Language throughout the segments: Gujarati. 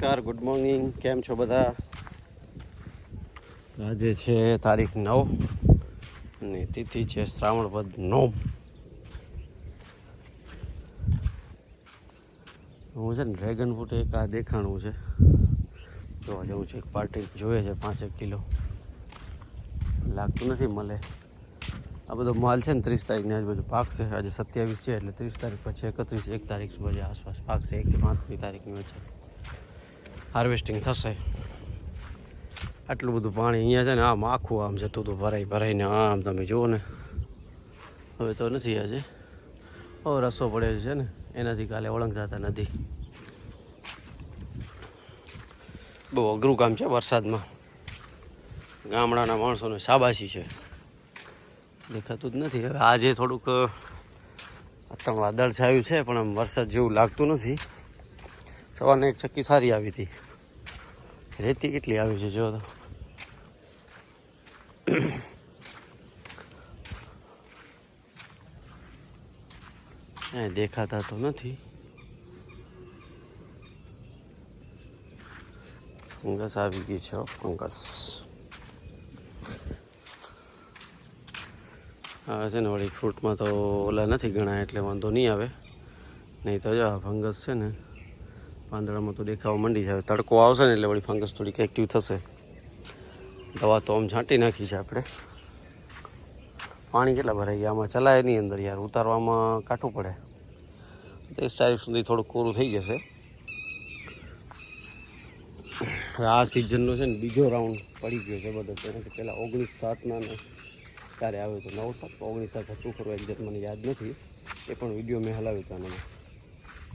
નમસ્કાર, ગુડ મોર્નિંગ. કેમ છો બધા? આજે છે તારીખ 9 અને તિથિ છે શ્રાવણ વદ 9. હું છે ને ડ્રેગન ફ્રૂટ એક આ દેખાણું છે, જોવા જવું છે. એક પાર્ટી જોઈએ છે 5 કિલો, લાગતું નથી મળે. આ બધો માલ છે ને 30 તારીખની આજુબાજુ પાકશે. આજે 27 છે એટલે 30 તારીખ પછી 31 1 તારીખ બજે આસપાસ પાકશે. 1 થી 5 તારીખની વચ્ચે હાર્વેસ્ટિંગ થશે. આટલું બધું પાણી અહીંયા છે ને, આમ આખું આમ જતું હતું ભરાઈને. આમ તમે જુઓ ને, હવે તો નથી. આજે હવે રસ્તો પડે છે ને, એનાથી કાલે ઓળંગતા હતા નદી. બહુ અઘરું કામ છે વરસાદમાં. ગામડાના માણસોને શાબાશી છે. દેખાતું જ નથી. હવે આજે થોડુંક વાદળ છાયું છે, પણ આમ વરસાદ જેવું લાગતું નથી. સવારને એક ચક્કી સારી આવી હતી. રેતી કેટલી આવી છે જો તો. દેખાતા તો નથી. ફંગસ આવી ગઈ છે, ફંગસ. આવે છે ને વળી ફ્રૂટમાં તો ઓલા નથી ગણાય એટલે વાંધો નહીં આવે. નહીં તો જો ફંગસ છે ને પાંદડામાં તો દેખાવા માંડી જાય. તડકો આવશે ને એટલે વળી ફંગસ થોડીક એક્ટિવ થશે. દવા તો આમ છાંટી નાખી છે આપણે. પાણી કેટલા ભરાઈ ગયા, આમાં ચલાય નહીં અંદર યાર. ઉતારવામાં કાઠું પડે. 30 તારીખ સુધી થોડુંક કોરું થઈ જશે. આ સિઝનનો છે ને બીજો રાઉન્ડ પડી ગયો જબરદસ્ત. એનાથી પહેલાં 19/7 ને ત્યારે આવ્યો હતો. 9/7 19/7 હતું ખરું, એક્ઝેક્ટ મને યાદ નથી. એ પણ વિડીયો મેં હલાવ્યો હતો અને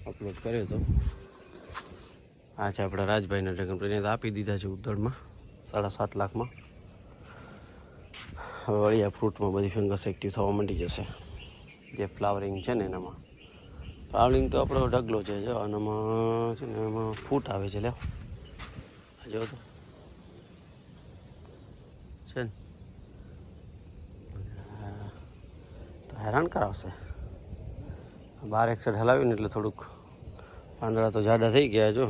અપલોડ કર્યો હતો. આ છે આપણા રાજભાઈના ડ્રેગન ફ્રૂટ. એને તો આપી દીધા છે ઉદ્દળમાં 7.5 લાખમાં. હવે વળી આ ફ્રૂટમાં બધી ફંગસ એક્ટિવ થવા માંડી જશે. જે ફ્લાવરિંગ છે ને એનામાં. ફ્લાવરિંગ તો આપણો ઢગલો છે જો. આનામાં છે ને એમાં ફૂટ આવે છે. લ્યો આ જો તો છે ને, તો હેરાન કરાવશે. બાર એક સાઈડ હલાવ્યું ને એટલે થોડુંક પાંદડા તો જાડા થઈ ગયા જો.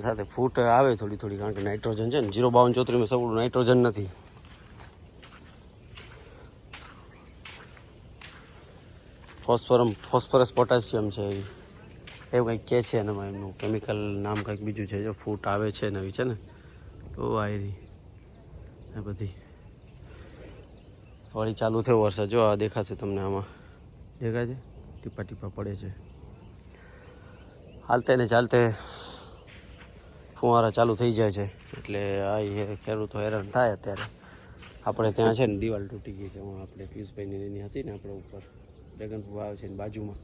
સાથે ફૂટ આવે થોડી થોડી, કારણ કે નાઇટ્રોજન છે ને 0.52 સગું નાઇટ્રોજન નથી. ફોસ્ફરસ પોટેશિયમ છે એવું કંઈક કહે છે એનામાં. એમનું કેમિકલ નામ કંઈક બીજું છે. જો ફૂટ આવે છે નવી છે ને, તો આયરી એ બધી વળી ચાલુ થયો વરસાદ. જો આ દેખાશે તમને, આમાં દેખાય છે ટીપા ટીપા પડે છે. હાલતે ને ચાલતે ફુવારા ચાલુ થઈ જાય છે એટલે આ ખેડૂતો હેરાન થાય. અત્યારે આપણે ત્યાં છે ને દિવાલ તૂટી ગઈ છે. હું આપણે પિયુષભાઈની એની હતી ને આપણે ઉપર ડ્રેગન ફ્રૂટ આવે છે ને બાજુમાં.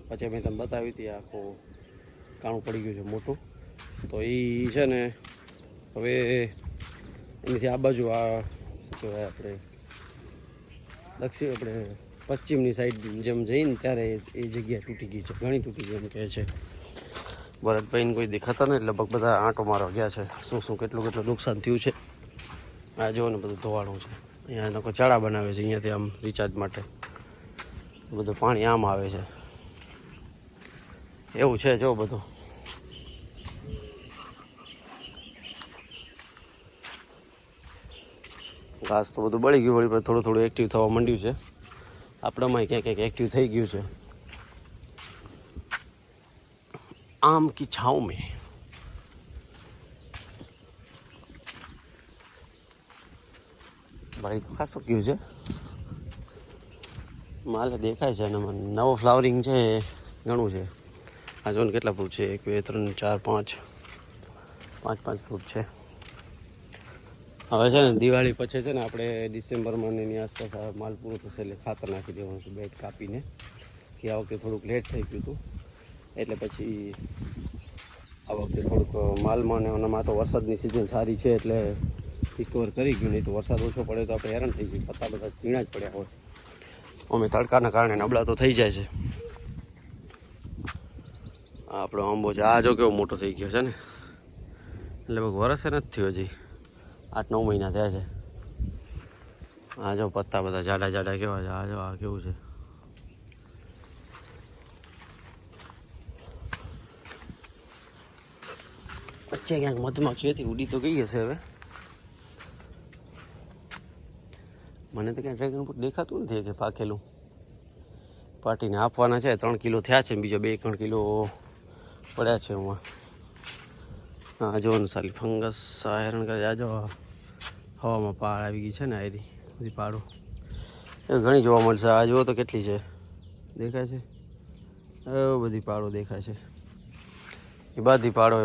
પછી મેં તમને બતાવી હતી આખું કાણું પડી ગયું છે મોટું. તો એ છે ને હવે એનાથી આ બાજુ આ શું કહેવાય આપણે પશ્ચિમની સાઈડ જેમ જઈને ત્યારે એ જગ્યા તૂટી ગઈ છે. ઘણી તૂટી ગઈ એમ કહે છે. ભરતભાઈને કોઈ દેખાતા નહીં, લગભગ બધા આંટો મારવા ગયા છે. શું કેટલું નુકસાન થયું છે આ જો ને. બધું ધોવાણું છે. અહીંયા લોકો ચાળા બનાવે છે અહીંયાથી આમ રિચાર્જ માટે. બધું પાણી આમ આવે છે એવું છે જો બધું. ઘાસ તો બધું બળી ગયું. વળી પણ થોડું એક્ટિવ થવા માંડ્યું છે. આપણામાં ક્યાંક એક્ટિવ થઈ ગયું છે. આમ કી છાવ મેં ભાઈ તો ખાસું ગયું છે. માલે દેખાય છે. અને નવો ફ્લાવરિંગ છે ઘણું છે. આ જોને કેટલા ફ્રૂટ છે. 1 2 3 4 5 ફ્રૂટ છે. હવે છે ને દિવાળી પછી છે ને આપણે ડિસેમ્બરમાં એની આસપાસ આ માલ પૂરો થશે એટલે ખાતર નાખી દેવાનું છે બેડ કાપીને. કે આ વખતે થોડુંક લેટ થઈ ગયું હતું એટલે પછી આ વખતે થોડુંક માલમાં ને એનામાં તો વરસાદની સિઝન સારી છે એટલે રિકવર કરી ગયું. નહીં તો વરસાદ ઓછો પડે તો આપણે હેરાન થઈ ગયું. પત્તા બધા પીણા જ પડ્યા હોય. અમે તડકાના કારણે નબળા તો થઈ જાય છે. આપણો આંબો છે આ જો કેવો મોટો થઈ ગયો છે ને. એટલે વરસે નથી થયો હજી, 8-9 મહિના થયા છે. આ જો પત્તા બધા જાડા કેવા છે. આ જો આ કેવું છે. વચ્ચે ક્યાંક મધમાખી હતી, ઉડી તો ગઈ હશે હવે. મને તો ક્યાંય ડ્રેગન ફ્રૂટ દેખાતું નથી કે પાકેલું. પાર્ટીને આપવાના છે, 3 કિલો થયા છે, બીજો 2-3 કિલો પડ્યા છે એમાં. હા જોવાનું સારી ફંગસ હેરાન કરે. આજો હવામાં પાળ આવી ગઈ છે ને, આરી બધી પાડો એ ઘણી જોવા મળશે. આ જુઓ તો કેટલી છે, દેખાય છે? બધી પાડો દેખાય છે. એ બધી પાડો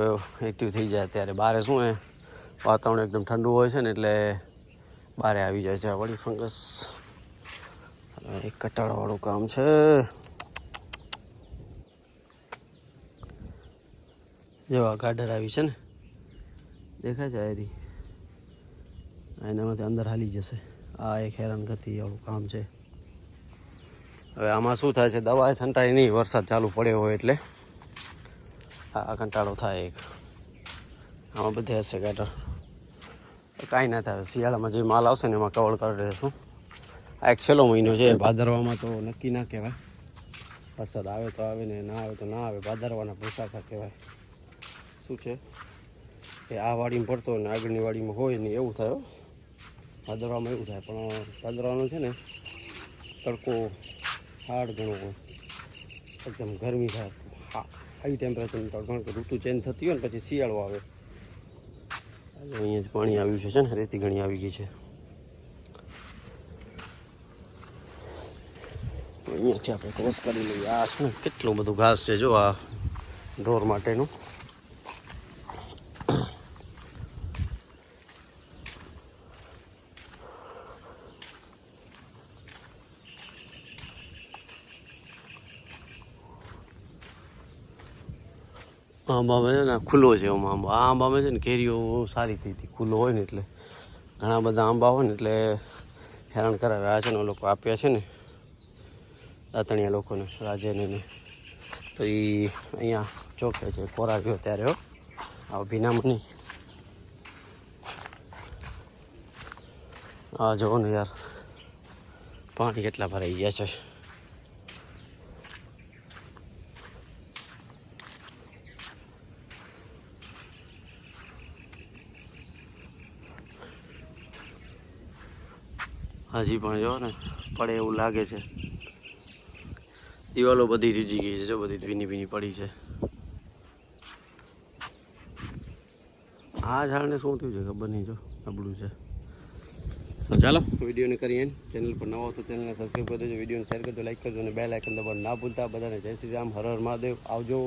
એક્ટિવ થઈ જાય ત્યારે. બારે શું હે, વાતાવરણ એકદમ ઠંડુ હોય છે ને, એટલે બારે આવી જાય છે વળી ફંગસ. એક કટાળાવાળું કામ છે. જેવા ગાડર આવી છે ને, દેખાય છે આરી, એનામાંથી અંદર હાલી જશે. આ એક હેરાન કરતી વાળું કામ છે. હવે આમાં શું થાય છે, દવા છંટાય નહીં, વરસાદ ચાલુ પડ્યો હોય એટલે આ કંટાળો થાય. એક આમાં બધે હશે ગાડર. કાંઈ ના થાય, શિયાળામાં જે માલ આવશે ને એમાં કવર કરી દઈશું. આ એક છેલ્લો મહિનો છે. ભાદરવામાં તો નક્કી ના કહેવાય, વરસાદ આવે તો આવે ને ના આવે તો ના આવે. ભાદરવાના ભૂસાખા કહેવાય. શું છે કે આ વાડીમાં પડતો હોય ને આગળની વાડીમાં હોય નહીં, એવું થાય. ભાદરવામાં એવું થાય, પણ ભાદરવાનું છે ને તડકો હાડ ઘણો હોય, એકદમ ગરમી થાય, હાઈ ટેમ્પરેચરનું કારણ કે ઋતુ ચેન્જ થતી હોય ને પછી શિયાળો આવે. અહીંયા પાણી આવ્યું છે ને, રેતી ઘણી આવી ગઈ છે. અહીંયાથી આપણે ક્રોસ કરી લઈએ. આ છે ને કેટલું બધું ઘાસ છે જો, આ ઢોર માટેનું. આંબામાં છે ને ખુલ્લો છે એમાં આંબા. આ આંબામાં છે ને કેરીઓ સારી થઈ હતી, ખુલ્લો હોય ને એટલે. ઘણા બધા આંબા હોય ને એટલે હેરાન કરાવે. આ છે ને લોકો આપ્યા છે ને દાતણિયા લોકોને, રાજેને, તો એ અહીંયા ચોકે છે. કોરા ગયો ત્યારે હો, આ ભીનામાં નહીં. આ જુઓ ને યાર, પાણી કેટલા ભરાઈ ગયા છે. હજી પણ જો ને પડે એવું લાગે છે. દિવાલો બધી રીજી ગઈ છે જો, બધી ભીની ભીની પડી છે. આ ઝાડને શું થયું છે ખબર નહીં, જો નબળું છે. તો ચાલો વિડીયોને કરીએ. ચેનલ પર નવો તો ચેનલને સબસ્ક્રાઈબ કરી દેજો, વિડીયોને શેર કરજો, લાઈક કરજો અને બેલ આઇકન દબાવવાનું ના ભૂલતા. બધાને જય શ્રી રામ, હર હર મહાદેવ, આવજો.